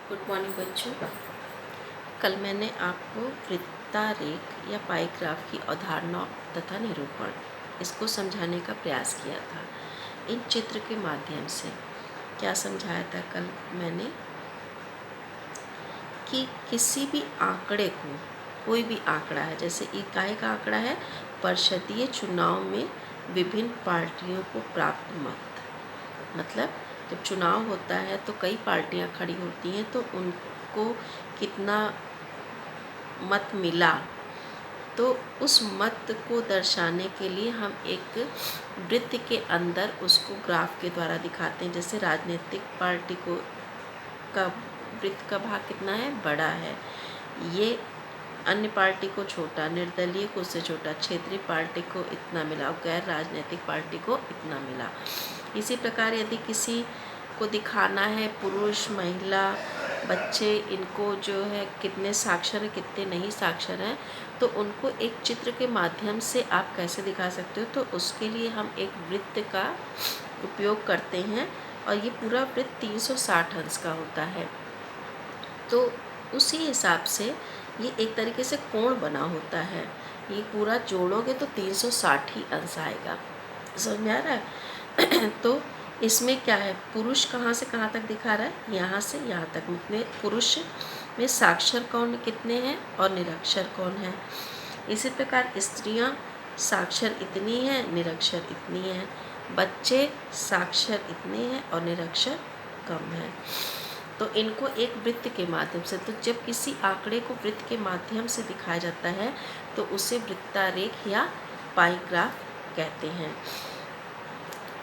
Good morning बच्चों। कल मैंने आपको वृत्तारेख या पाई ग्राफ की अवधारणा तथा निरूपण इसको समझाने का प्रयास किया था। इन चित्र के माध्यम से क्या समझाया था कल मैंने कि किसी भी आंकड़े को, कोई भी आंकड़ा है, जैसे इकाई का आंकड़ा है, परिषदीय चुनाव में विभिन्न पार्टियों को प्राप्त मत, मतलब जब चुनाव होता है तो कई पार्टियां खड़ी होती हैं तो उनको कितना मत मिला, तो उस मत को दर्शाने के लिए हम एक वृत्त के अंदर उसको ग्राफ के द्वारा दिखाते हैं। जैसे राजनीतिक पार्टी को का वृत्त का भाग कितना है, बड़ा है, ये अन्य पार्टी को छोटा, निर्दलीय को उससे छोटा, क्षेत्रीय पार्टी को इतना मिला और गैर राजनीतिक पार्टी को इतना मिला। इसी प्रकार यदि किसी को दिखाना है पुरुष, महिला, बच्चे, इनको जो है कितने साक्षर हैं, कितने नहीं साक्षर हैं, तो उनको एक चित्र के माध्यम से आप कैसे दिखा सकते हो, तो उसके लिए हम एक वृत्त का उपयोग करते हैं और ये पूरा वृत्त 360 अंश का होता है। तो उसी हिसाब से ये एक तरीके से कोण बना होता है। ये पूरा जोड़ोगे तो 360 ही अंश आएगा। समझ में आ रहा है? तो इसमें क्या है, पुरुष कहाँ से कहाँ तक दिखा रहा है, यहाँ से यहाँ तक। में पुरुष में साक्षर कौन कितने हैं और निरक्षर कौन है। इसी प्रकार स्त्रियाँ साक्षर इतनी हैं, निरक्षर इतनी हैं, बच्चे साक्षर इतने हैं और निरक्षर कम है। तो इनको एक वृत्त के माध्यम से, तो जब किसी आंकड़े को वृत्त के माध्यम से दिखाया जाता है तो उसे वृत्तारेख या पाई ग्राफ कहते हैं।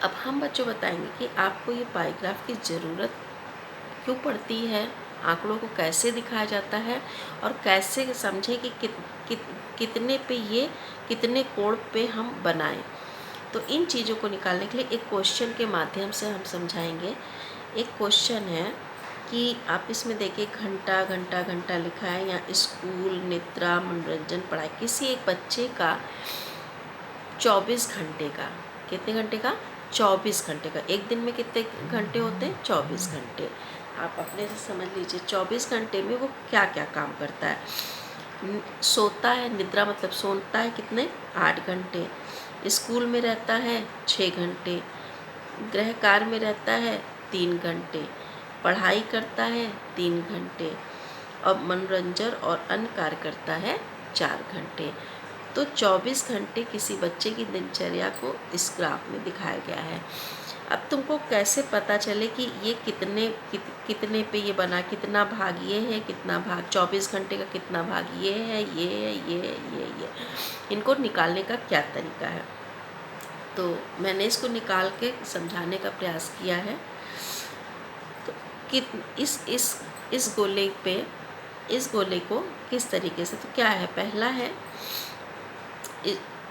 अब हम बच्चों बताएंगे कि आपको ये पाई ग्राफ की ज़रूरत क्यों पड़ती है, आंकड़ों को कैसे दिखाया जाता है और कैसे समझें कि कितने पे ये, कितने कोण पे हम बनाएं। तो इन चीज़ों को निकालने के लिए एक क्वेश्चन के माध्यम से हम समझाएंगे। एक क्वेश्चन है कि आप इसमें देखिए, घंटा घंटा घंटा लिखा है, या स्कूल, निद्रा, मनोरंजन, पढ़ाई। किसी एक बच्चे का 24 घंटे का, कितने घंटे का, 24 घंटे का, एक दिन में कितने घंटे होते हैं, 24 घंटे। आप अपने से समझ लीजिए 24 घंटे में वो क्या क्या काम करता है। सोता है, निद्रा मतलब सोता है कितने, 8 घंटे, स्कूल में रहता है 6 घंटे, गृह कार्य में रहता है 3 घंटे, पढ़ाई करता है 3 घंटे, और मनोरंजन और अन्य कार्य करता है 4 घंटे। तो 24 घंटे किसी बच्चे की दिनचर्या को इस ग्राफ में दिखाया गया है। अब तुमको कैसे पता चले कि ये कितने पे ये बना, कितना भाग ये है, कितना भाग 24 घंटे का, कितना भाग ये है, ये है, ये है, ये इनको निकालने का क्या तरीका है। तो मैंने इसको निकाल के समझाने का प्रयास किया है। तो कि इस गोले पे, इस गोले को किस तरीके से, तो क्या है, पहला है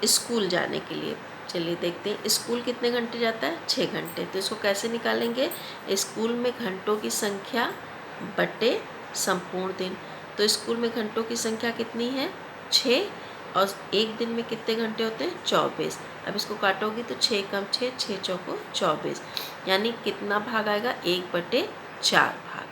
स्कूल जाने के लिए। चलिए देखते हैं, स्कूल कितने घंटे जाता है, 6 घंटे। तो इसको कैसे निकालेंगे, स्कूल में घंटों की संख्या बटे संपूर्ण दिन। तो स्कूल में घंटों की संख्या कितनी है, 6, और एक दिन में कितने घंटे होते हैं, 24। अब इसको काटोगी तो 6 कम 6, 6 चौको 24, यानी कितना भाग आएगा, 1/4 भाग।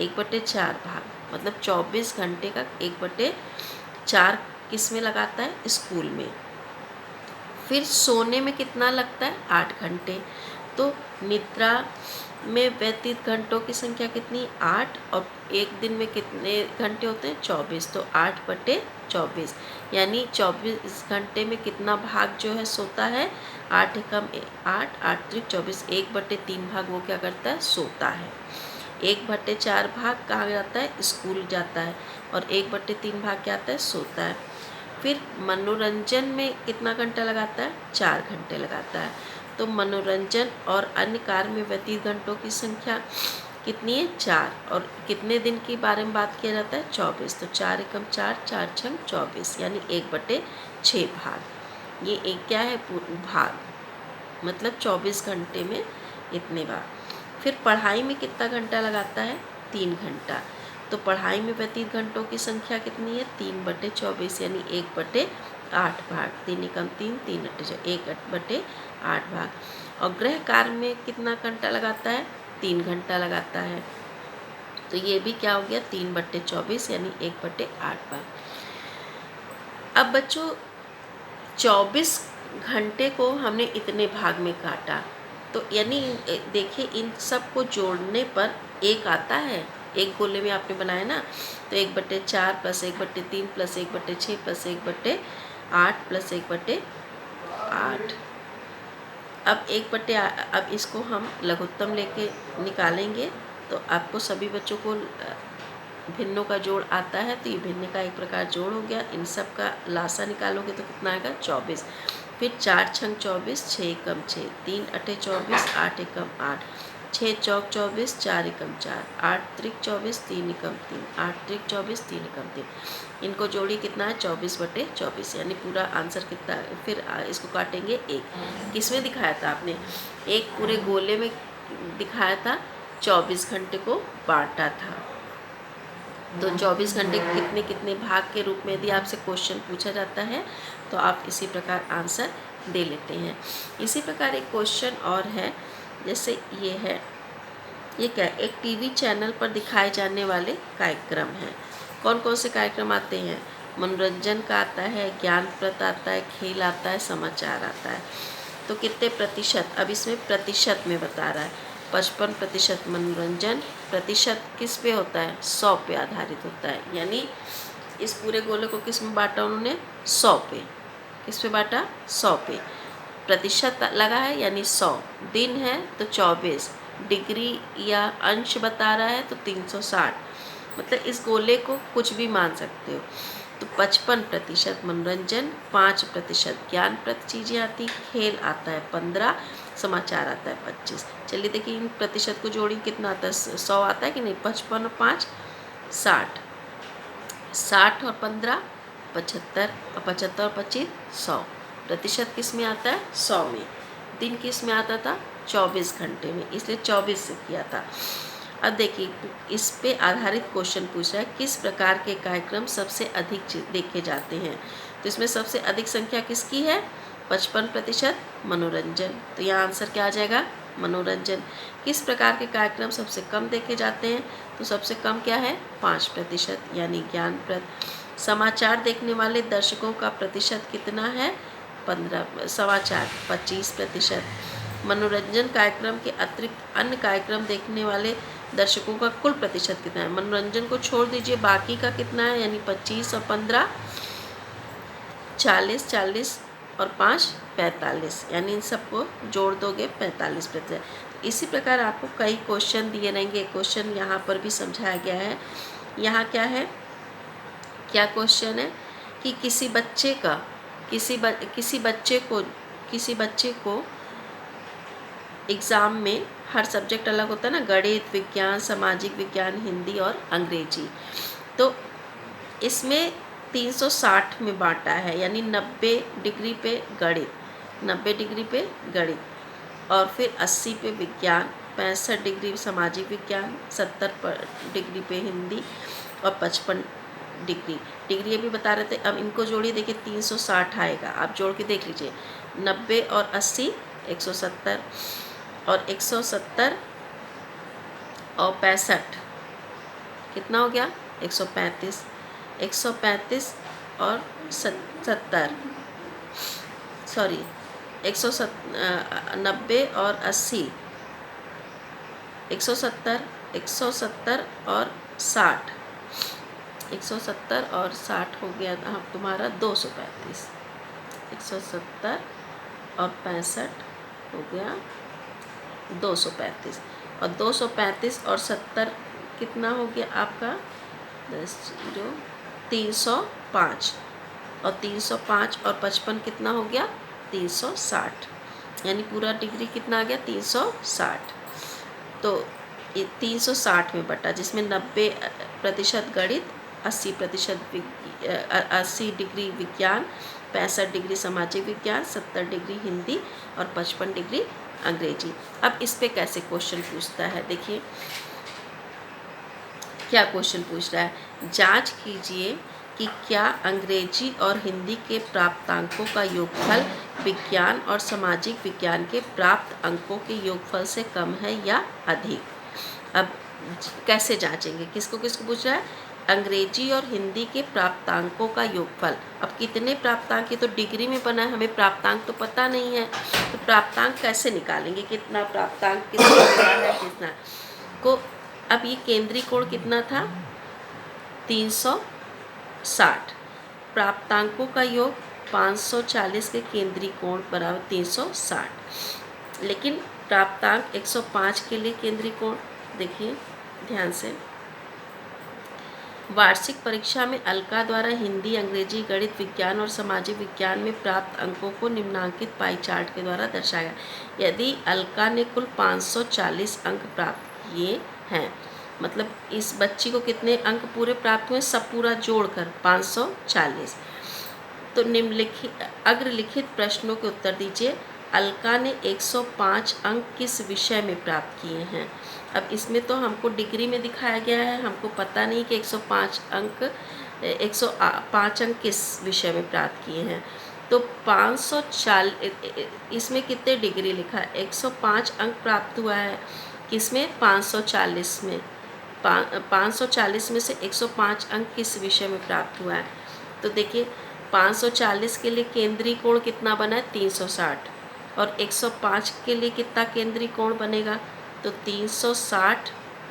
1/4 भाग मतलब 24 घंटे का 1/4 किस में लगाता है, स्कूल में। फिर सोने में कितना लगता है, 8 घंटे। तो निद्रा में व्यतीत घंटों की संख्या कितनी, 8, और एक दिन में कितने घंटे होते हैं, 24। तो 8/24, यानी 24 घंटे में कितना भाग जो है सोता है, 8 कम 8, 8 त्रिक 24, 1/3 भाग वो क्या करता है, सोता है। 1/4 भाग कहाँ जाता है, स्कूल जाता है, और 1/3 भाग क्या आता है, सोता है। फिर मनोरंजन में कितना घंटा लगाता है, 4 घंटे लगाता है। तो मनोरंजन और अन्य कार्य में व्यतीत घंटों की संख्या कितनी है, 4, और कितने दिन के बारे में बात किया जाता है, 24। तो 4 एकम 4, 4 छंग 24, यानी 1/6 भाग। ये एक क्या है, भाग, मतलब 24 घंटे में इतने भाग। फिर पढ़ाई में कितना घंटा लगाता है, 3 घंटा। तो पढ़ाई में व्यतीत घंटों की संख्या कितनी है, 3/24, यानी 1/8 भाग। 3 एकम 3, 3 अट्ठे 1/8 भाग। और गृह कार्य में कितना घंटा लगाता है, 3 घंटा लगाता है। तो ये भी क्या हो गया 3/24 यानी 1/8 बार। अब बच्चों 24 घंटे को हमने इतने भाग में काटा, तो यानी देखिए इन सब को जोड़ने पर एक आता है। एक गोले में आपने बनाया ना, तो 1/4 प्लस 1/3 प्लस 1/6 प्लस 1/8 प्लस 1/8। अब इसको हम लघुत्तम लेके निकालेंगे तो आपको सभी बच्चों को भिन्नों का जोड़ आता है, तो ये भिन्न का एक प्रकार जोड़ हो गया। इन सब का लासा निकालोगे तो कितना आएगा 24। फिर 4 छंग 24, 6 एकम 6, 3 अठे 24, 8 एकम 8, 6 चौक 24, 4 एकम 4, 8 त्रिक 24, 3 एकम 3, 8 त्रिक 24, 3 एकम 3। इनको जोड़ी कितना है 24/24, यानी पूरा आंसर कितना है। फिर इसको काटेंगे एक। किसमें दिखाया था आपने, एक पूरे गोले में दिखाया था, 24 घंटे को बांटा था। तो 24 घंटे कितने कितने भाग के रूप में यदि आपसे क्वेश्चन पूछा जाता है तो आप इसी प्रकार आंसर दे लेते हैं। इसी प्रकार एक क्वेश्चन और है, जैसे ये है, ये क्या, एक टीवी चैनल पर दिखाए जाने वाले कार्यक्रम हैं। कौन कौन से कार्यक्रम आते हैं, मनोरंजन का आता है, ज्ञानप्रद आता है, खेल आता है, समाचार आता है। तो कितने प्रतिशत, अब इसमें प्रतिशत में बता रहा है। 55% मनोरंजन, प्रतिशत किस पे होता है 100 पे आधारित होता है। यानी इस पूरे गोले को किस में बांटा उन्होंने 100 पे। किस पे बांटा 100 पे। प्रतिशत लगा है यानी 100, दिन है तो 24, डिग्री या अंश बता रहा है तो 360। मतलब इस गोले को कुछ भी मान सकते हो। तो 55% मनोरंजन, 5% ज्ञानप्रद चीज़ें आती, खेल आता है 15, समाचार आता है 25। चलिए देखिए इन प्रतिशत को जोड़ी कितना आता है 100 आता है कि नहीं। 55 और 5 60, 60 और 15 75, और 75 और 25 100। प्रतिशत किस में आता है 100 में। दिन किस में आता था 24 घंटे में, इसलिए 24 से किया था। अब देखिए इस पे आधारित क्वेश्चन पूछ रहा है, किस प्रकार के कार्यक्रम सबसे अधिक देखे जाते हैं। तो इसमें सबसे अधिक संख्या किसकी है 55% मनोरंजन। तो यहाँ आंसर क्या आ जाएगा मनोरंजन। किस प्रकार के कार्यक्रम सबसे कम देखे जाते हैं, तो सबसे कम क्या है 5% यानी ज्ञानप्रद। समाचार देखने वाले दर्शकों का प्रतिशत कितना है 15, समाचार 25%। मनोरंजन कार्यक्रम के अतिरिक्त अन्य कार्यक्रम देखने वाले दर्शकों का कुल प्रतिशत कितना है। मनोरंजन को छोड़ दीजिए, बाकी का कितना है, यानी 25 और 15 40, 40 और 5 45, यानी इन सबको जोड़ दोगे 45%। इसी प्रकार आपको कई क्वेश्चन दिए रहेंगे। क्वेश्चन यहाँ पर भी समझाया गया है। यहाँ क्या है, क्या क्वेश्चन है कि किसी बच्चे को एग्ज़ाम में हर सब्जेक्ट अलग होता है ना, गणित, विज्ञान, सामाजिक विज्ञान, हिंदी और अंग्रेजी। तो इसमें 360 में बांटा है, यानी 90 डिग्री पे गणित, 90 डिग्री पे गणित, और फिर 80 पे विज्ञान, 65 डिग्री सामाजिक विज्ञान, 70 डिग्री पे हिंदी और 55 डिग्री ये भी बता रहे थे। अब इनको जोड़िए, देखिए 360 आएगा, आप जोड़ के देख लीजिए। 90 और 80 170, और 170 और 65 कितना हो गया 135, 135 और 70 सॉरी 90 और 80 170, 170 और 60, 170 और 60 हो गया तुम्हारा 235। 170 और 65 हो गया 235, और 235 और 70 कितना हो गया आपका 305, और 305 और 55 कितना हो गया 360, यानी पूरा डिग्री कितना आ गया 360। तो ये 360 में बटा, जिसमें 90% गणित, 80 डिग्री विज्ञान, 65 डिग्री सामाजिक विज्ञान, 70 डिग्री हिंदी और 55 डिग्री अंग्रेजी। अब इस पे कैसे क्वेश्चन पूछता है, देखिए क्या क्वेश्चन पूछ रहा है। जांच कीजिए कि क्या अंग्रेजी और हिंदी के प्राप्तांकों का योगफल विज्ञान और सामाजिक विज्ञान के प्राप्त अंकों के योगफल से कम है या अधिक। अब कैसे जांचेंगे, किसको किसको पूछ रहा है, अंग्रेजी और हिंदी के प्राप्तांकों का योगफल। अब कितने प्राप्तांक, ये तो डिग्री में बना है, हमें प्राप्तांक तो पता नहीं है, तो प्राप्तांक कैसे निकालेंगे, कितना प्राप्तांक किसको मिला है कितना को। अब ये केंद्रीय कोण कितना था 360, प्राप्तांकों का योग 540 के केंद्रीय कोण बराबर 360, लेकिन प्राप्तांक 105 के लिए केंद्रीय कोण देखिए ध्यान से। वार्षिक परीक्षा में अलका द्वारा हिंदी, अंग्रेजी, गणित, विज्ञान और सामाजिक विज्ञान में प्राप्त अंकों को निम्नांकित पाई चार्ट के द्वारा दर्शाया। यदि अलका ने कुल 540 अंक प्राप्त किए हैं, मतलब इस बच्ची को कितने अंक पूरे प्राप्त हुए, सब पूरा जोड़कर 540, तो निम्नलिखित अग्रलिखित प्रश्नों के उत्तर दीजिए। अलका ने 105 अंक किस विषय में प्राप्त किए हैं। अब इसमें तो हमको डिग्री में दिखाया गया है, हमको पता नहीं कि 105 अंक किस विषय में प्राप्त किए हैं। तो 540 इसमें कितने डिग्री लिखा है, 105 अंक प्राप्त हुआ है किसमें, 540 में। 540 में से 105 अंक किस विषय में प्राप्त हुआ है। तो देखिए 540 के लिए केंद्रीय कोण कितना बना है 360, और 105 के लिए कितना केंद्रीय कोण बनेगा, तो 360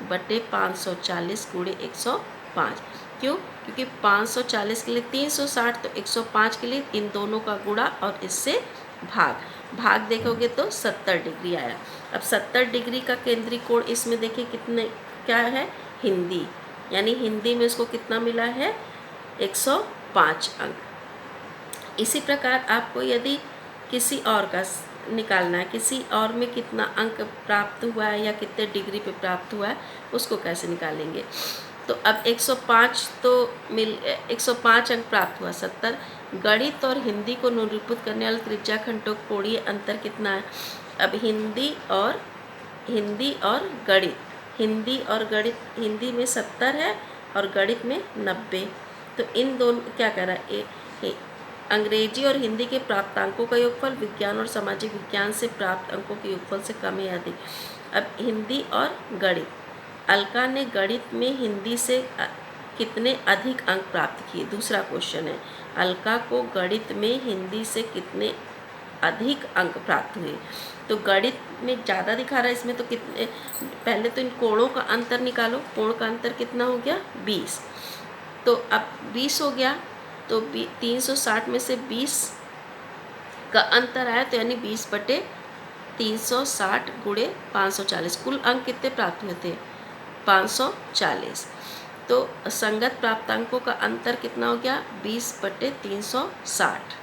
बटे 540 गुणे 105। क्यों, क्योंकि 540 के लिए 360, तो 105 के लिए इन दोनों का गुणा और इससे भाग देखोगे तो 70 डिग्री आया। अब 70 डिग्री का केंद्रीय कोण इसमें देखिए कितने क्या है, हिंदी, यानी हिंदी में इसको कितना मिला है 105 अंक। इसी प्रकार आपको यदि किसी और का निकालना है, किसी और में कितना अंक प्राप्त हुआ है या कितने डिग्री पे प्राप्त हुआ है, उसको कैसे निकालेंगे। तो अब 105 तो 105 अंक प्राप्त हुआ, 70। गणित और हिंदी को निरूपित करने वाले त्रिज्याखंडों का कोणीय अंतर कितना है। अब हिंदी और गणित, हिंदी में 70 है और गणित में 90। तो इन दोनों क्या कह रहा है, अंग्रेजी और हिंदी के प्राप्तांकों का योगफल विज्ञान और सामाजिक विज्ञान से प्राप्त अंकों के योगफल से कम या अधिक। अब हिंदी और गणित, अलका ने गणित में हिंदी से कितने अधिक अंक प्राप्त किए, दूसरा क्वेश्चन है। अलका को गणित में हिंदी से कितने अधिक अंक प्राप्त हुए। तो गणित में ज़्यादा दिखा रहा है, इसमें तो कितने, पहले तो इन कोणों का अंतर निकालो, कोण का अंतर कितना हो गया 20। तो अब 20 हो गया, तो 360 में से 20 का अंतर आया, तो यानी 20 बटे 360 गुणे 540, कुल अंक कितने प्राप्त हुए थे 540। तो संगत प्राप्तांकों का अंतर कितना हो गया 20 बटे 360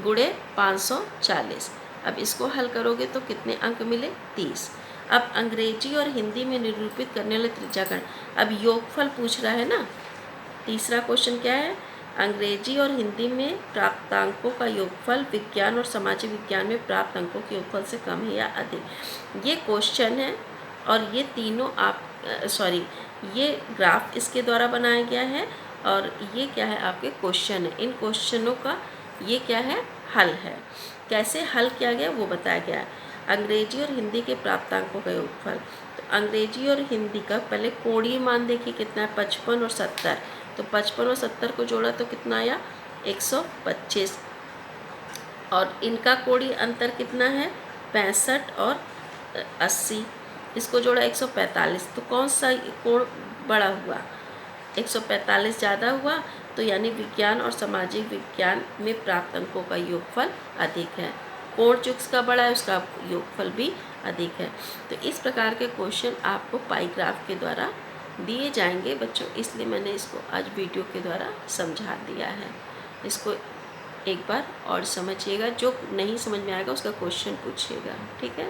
गुणे 540। अब इसको हल करोगे तो कितने अंक मिले 30। अब अंग्रेजी और हिंदी में निरूपित करने वाले त्रिज्याखंड, अब योगफल पूछ रहा है ना। तीसरा क्वेश्चन क्या है, अंग्रेजी और हिंदी में प्राप्तांकों का योगफल विज्ञान और सामाजिक विज्ञान में प्राप्त अंकों के योगफल से कम है या अधिक। ये क्वेश्चन है और ये तीनों ये ग्राफ इसके द्वारा बनाया गया है और ये क्या है आपके क्वेश्चन है। इन क्वेश्चनों का ये क्या है हल है, कैसे हल किया गया वो बताया गया है। अंग्रेजी और हिंदी के प्राप्तांकों का योगफल, तो अंग्रेजी और हिंदी का पहले कोणीय मान देखिए कितना है 55 और 70। तो 55 और 70 को जोड़ा तो कितना आया 125, और इनका कोणीय अंतर कितना है 65 और 80, इसको जोड़ा 145। तो कौन सा कोण बड़ा हुआ, 145 ज़्यादा हुआ, तो यानी विज्ञान और सामाजिक विज्ञान में प्राप्त अंकों का योगफल अधिक है। कोण जिसका बड़ा है उसका योगफल भी अधिक है। तो इस प्रकार के क्वेश्चन आपको पाई ग्राफ के द्वारा दिए जाएंगे बच्चों, इसलिए मैंने इसको आज वीडियो के द्वारा समझा दिया है। इसको एक बार और समझिएगा, जो नहीं समझ में आएगा उसका क्वेश्चन पूछिएगा, ठीक है।